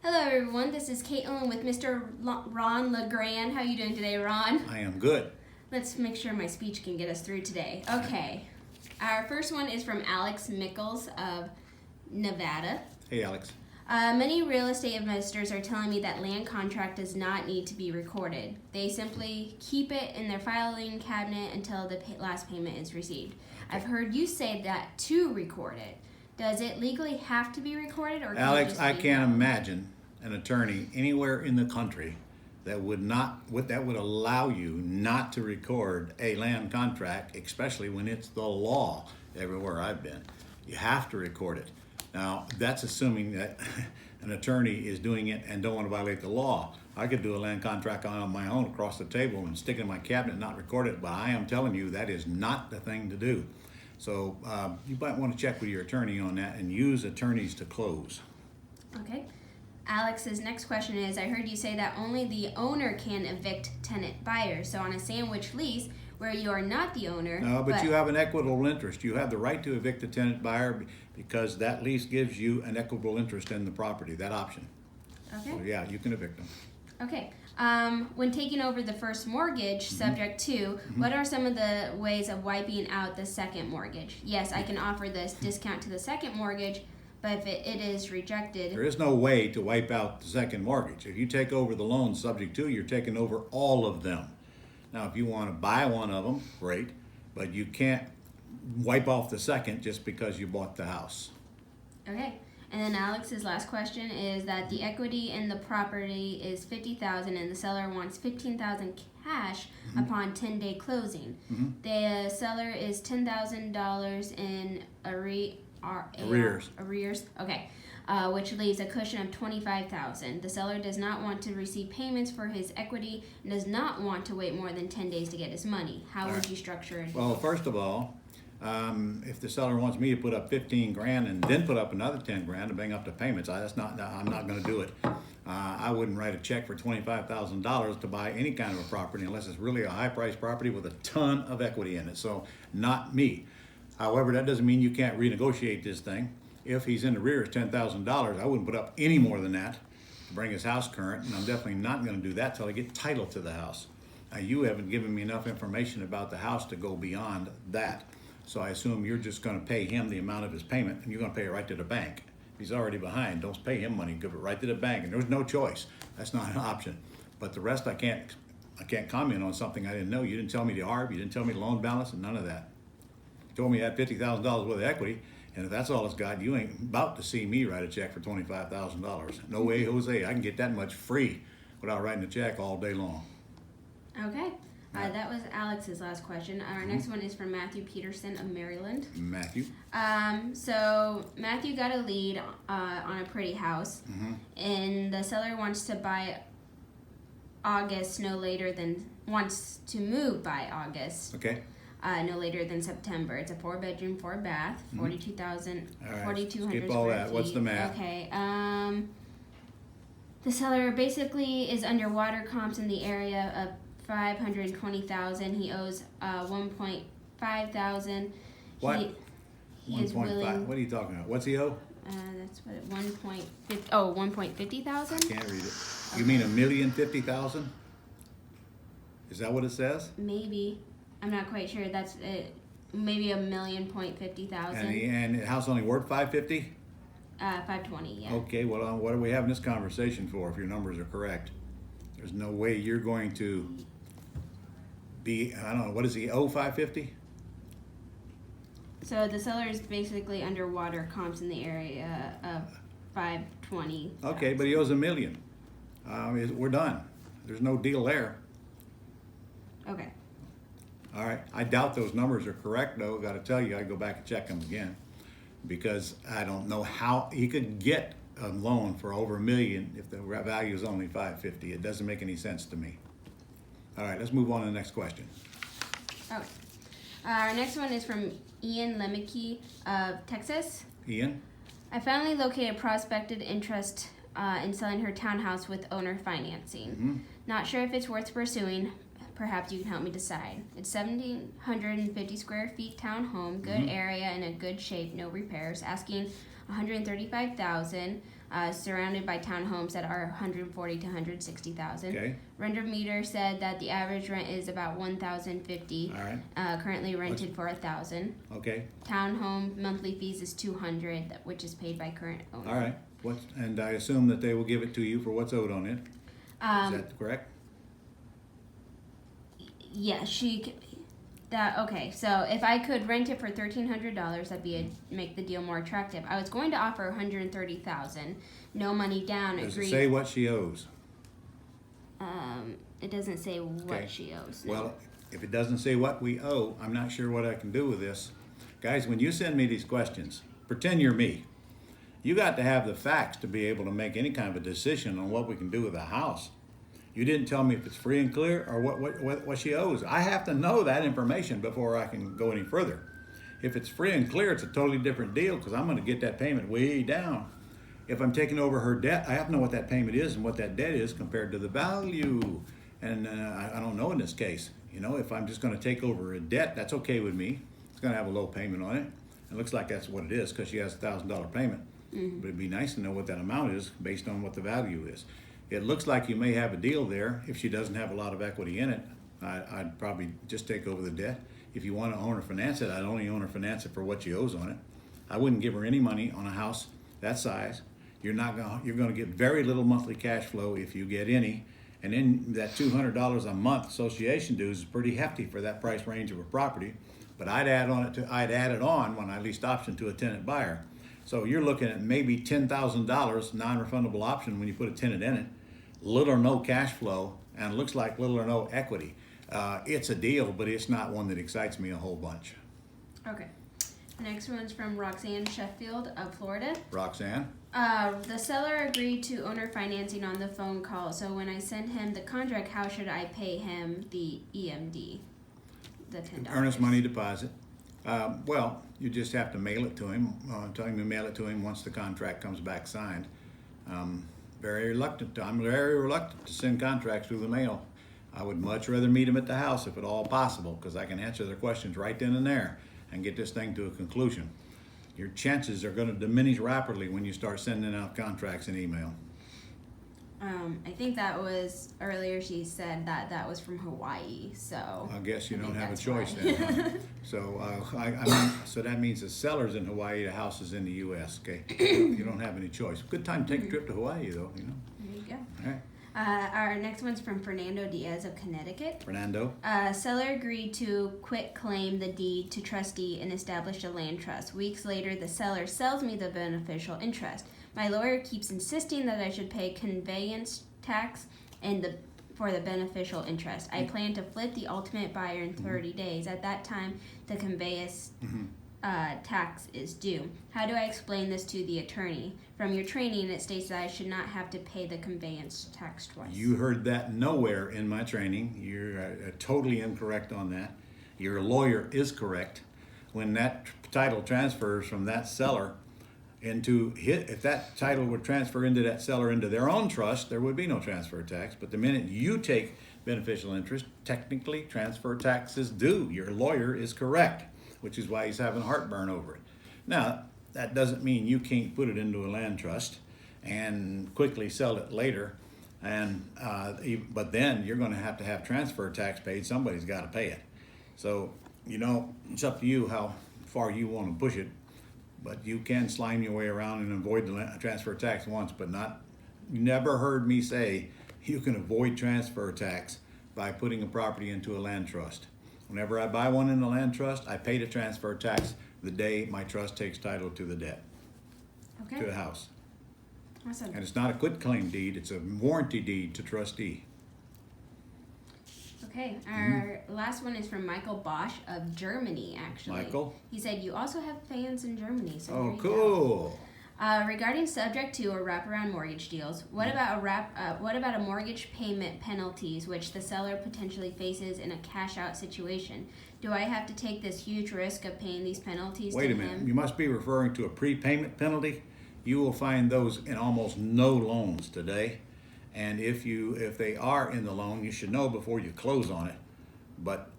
Hello everyone, this is Caitlin with Mr. Ron LeGrand. How are you doing today, Ron? I am good. Let's make sure my speech can get us through today. Okay, our first one is from Alex Mikhals of Nevada. Hey, Alex. Many real estate investors are telling me that land contract does not need to be recorded. They simply keep it in their filing cabinet until the last payment is received. I've heard you say that to record it. Does it legally have to be recorded, or can Alex, it just I be can't done? imagine an attorney anywhere in the country that would allow you not to record a land contract, especially when it's the law everywhere I've been. You have to record it. Now, that's assuming that an attorney is doing it and don't want to violate the law. I could do a land contract on my own across the table and stick it in my cabinet and not record it, but I am telling you that is not the thing to do. So you might want to check with your attorney on that and use attorneys to close. Okay. Alex's next question is, I heard you say that only the owner can evict tenant buyers. So on a sandwich lease where you are not the owner. No, but you have an equitable interest. You have the right to evict a tenant buyer because that lease gives you an equitable interest in the property, that option. Okay. So yeah, you can evict them. Okay. When taking over the first mortgage, subject to, what are some of the ways of wiping out the second mortgage? Yes, I can offer this discount to the second mortgage, but if it is rejected... There is no way to wipe out the second mortgage. If you take over the loan subject to, you're taking over all of them. Now, if you want to buy one of them, great, but you can't wipe off the second just because you bought the house. Okay. And then Alex's last question is that the equity in the property is $50,000 and the seller wants $15,000 cash upon 10-day closing. The seller is $10,000 in arrears. Okay. Which leaves a cushion of $25,000. The seller does not want to receive payments for his equity and does not want to wait more than 10 days to get his money. How would you structure it? Well, first of all, if the seller wants me to put up 15 grand and then put up another 10 grand to bring up the payments, I'm not going to do it. I wouldn't write a check for $25,000 to buy any kind of a property unless it's really a high-priced property with a ton of equity in it. So, not me. However, that doesn't mean you can't renegotiate this thing. If he's in arrears $10,000, I wouldn't put up any more than that to bring his house current, and I'm definitely not going to do that till I get title to the house. Now, you haven't given me enough information about the house to go beyond that. So I assume you're just going to pay him the amount of his payment, and you're going to pay it right to the bank. If he's already behind, don't pay him money, give it right to the bank, and there's no choice. That's not an option. But the rest I can't comment on something I didn't know. You didn't tell me the ARB, you didn't tell me the loan balance, and none of that. You told me you had $50,000 worth of equity, and if that's all it's got, you ain't about to see me write a check for $25,000. No way, Jose. I can get that much free without writing a check all day long. Okay. That was Alex's last question. Our next one is from Matthew Paterson of Maryland. Matthew. So Matthew got a lead on a pretty house, and the seller wants to buy August wants to move by August. Okay. No later than September. It's a 4-bedroom, 4-bath, 42,000, All right. 4,200 Skip all square that. feet. What's the math? Okay. The seller basically is under water comps in the area of $520,000. He owes $1,500. What? He is willing. What are you talking about? What's he owe? That's what $1,50,000. Can't read it. You mean $1,050,000? Is that what it says? Maybe. I'm not quite sure. That's it. Maybe $1,050,000. And the house only worth $550,000? 520. Yeah. Okay. Well, what are we having this conversation for? If your numbers are correct, there's no way you're going to be. I don't know. What does he owe? $550,000? So the seller is basically underwater comps in the area of 520. Okay, but he owes $1 million. We're done. There's no deal there. Okay. All right. I doubt those numbers are correct, though. Got to tell you, I go back and check them again because I don't know how he could get a loan for over $1 million if the value is only $550,000. It doesn't make any sense to me. All right, let's move on to the next question. Okay. Our next one is from Ian Lemke of Texas. Ian? I finally located prospected interest in selling her townhouse with owner financing. Not sure if it's worth pursuing. Perhaps you can help me decide. It's 1,750 square feet townhome, good area, in a good shape, no repairs. Asking $135,000. surrounded by townhomes that are 140 to 160,000. Okay. Renter meter said that the average rent is about 1,050. All right. Currently rented for 1,000. Okay. Townhome monthly fees is 200, which is paid by current owner. All right. And I assume that they will give it to you for what's owed on it. Is that correct? Yeah, okay, so if I could rent it for $1,300, make the deal more attractive. I was going to offer $130,000, no money down. Does it say what she owes? It doesn't say what she owes. No. Well, if it doesn't say what we owe, I'm not sure what I can do with this. Guys, when you send me these questions, pretend you're me. You got to have the facts to be able to make any kind of a decision on what we can do with the house. You didn't tell me if it's free and clear or what she owes. I have to know that information before I can go any further. If it's free and clear, it's a totally different deal because I'm going to get that payment way down. If I'm taking over her debt, I have to know what that payment is and what that debt is compared to the value. And I don't know in this case. You know, if I'm just going to take over a debt, that's okay with me. It's going to have a low payment on it. It looks like that's what it is because she has a $1,000 payment. Mm-hmm. But it'd be nice to know what that amount is based on what the value is. It looks like you may have a deal there. If she doesn't have a lot of equity in it, I'd probably just take over the debt. If you want to own or finance it, I'd only own or finance it for what she owes on it. I wouldn't give her any money on a house that size. You're going to get very little monthly cash flow if you get any. And then that $200 a month association dues is pretty hefty for that price range of a property. But I'd add it on when I leased option to a tenant buyer. So you're looking at maybe $10,000 non-refundable option when you put a tenant in it. Little or no cash flow, and it looks like little or no equity. It's a deal, but it's not one that excites me a whole bunch. Okay. Next one's from Roxanne Sheffield of Florida. Roxanne? The seller agreed to owner financing on the phone call, so when I send him the contract, how should I pay him the EMD? The $10. Earnest money deposit. Well, you just have to mail it to him. Tell him to mail it to him once the contract comes back signed. I'm very reluctant to send contracts through the mail. I would much rather meet them at the house if at all possible because I can answer their questions right then and there and get this thing to a conclusion. Your chances are going to diminish rapidly when you start sending out contracts in email. I think that was earlier. She said that was from Hawaii, so I guess you don't have a choice then. Huh? So so that means the seller's in Hawaii, the house is in the U.S. Okay, you don't have any choice. Good time to take a trip to Hawaii, though. You know. There you go. All right. Our next one's from Fernando Diaz of Connecticut. Fernando. Seller agreed to quit claim the deed to trustee and establish a land trust. Weeks later, the seller sells me the beneficial interest. My lawyer keeps insisting that I should pay conveyance tax for the beneficial interest. I plan to flip the ultimate buyer in 30 days. At that time, the conveyance tax is due. How do I explain this to the attorney? From your training, it states that I should not have to pay the conveyance tax twice. You heard that nowhere in my training. You're totally incorrect on that. Your lawyer is correct. When that title transfers from that seller if that title would transfer into that seller into their own trust, there would be no transfer tax. But the minute you take beneficial interest, technically transfer tax is due. Your lawyer is correct, which is why he's having heartburn over it. Now, that doesn't mean you can't put it into a land trust and quickly sell it later. But then you're going to have transfer tax paid. Somebody's got to pay it. So, it's up to you how far you want to push it. But you can slime your way around and avoid the transfer tax once, but you never heard me say you can avoid transfer tax by putting a property into a land trust. Whenever I buy one in a land trust, I pay the transfer tax the day my trust takes title to the debt, to the house. Awesome. And it's not a quitclaim deed, it's a warranty deed to trustee. Okay, our last one is from Michael Bosch of Germany, actually. Michael? He said, you also have fans in Germany, so Oh, cool. Regarding subject to or wraparound mortgage deals, what about a mortgage payment penalties, which the seller potentially faces in a cash-out situation? Do I have to take this huge risk of paying these penalties to him? Wait a minute, you must be referring to a prepayment penalty. You will find those in almost no loans today. And if they are in the loan, you should know before you close on it. But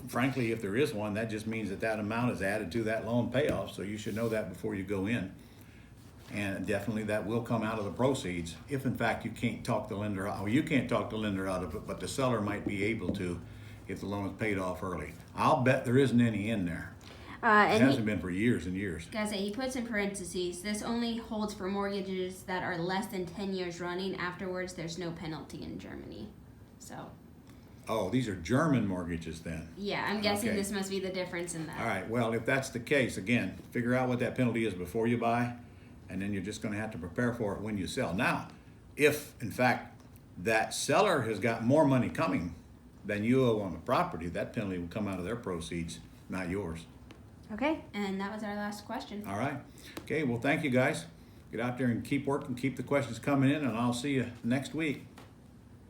frankly, if there is one, that just means that amount is added to that loan payoff. So you should know that before you go in. And definitely that will come out of the proceeds if in fact you can't talk the lender out, or you can't talk the lender out of it, but the seller might be able to if the loan is paid off early. I'll bet there isn't any in there. It And hasn't been for years and years. guys, he puts in parentheses, this only holds for mortgages that are less than 10 years running. Afterwards, there's no penalty in Germany. So, Oh, these are German mortgages then. yeah, I'm guessing Okay. this must be the difference in that. All right, well, if that's the case, again, figure out what that penalty is before you buy, and then you're just gonna have to prepare for it when you sell. Now, if in fact that seller has got more money coming than you owe on the property, that penalty will come out of their proceeds, not yours. Okay, and that was our last question. All right. Okay, well, thank you guys. Get out there and keep working, keep the questions coming in, and I'll see you next week.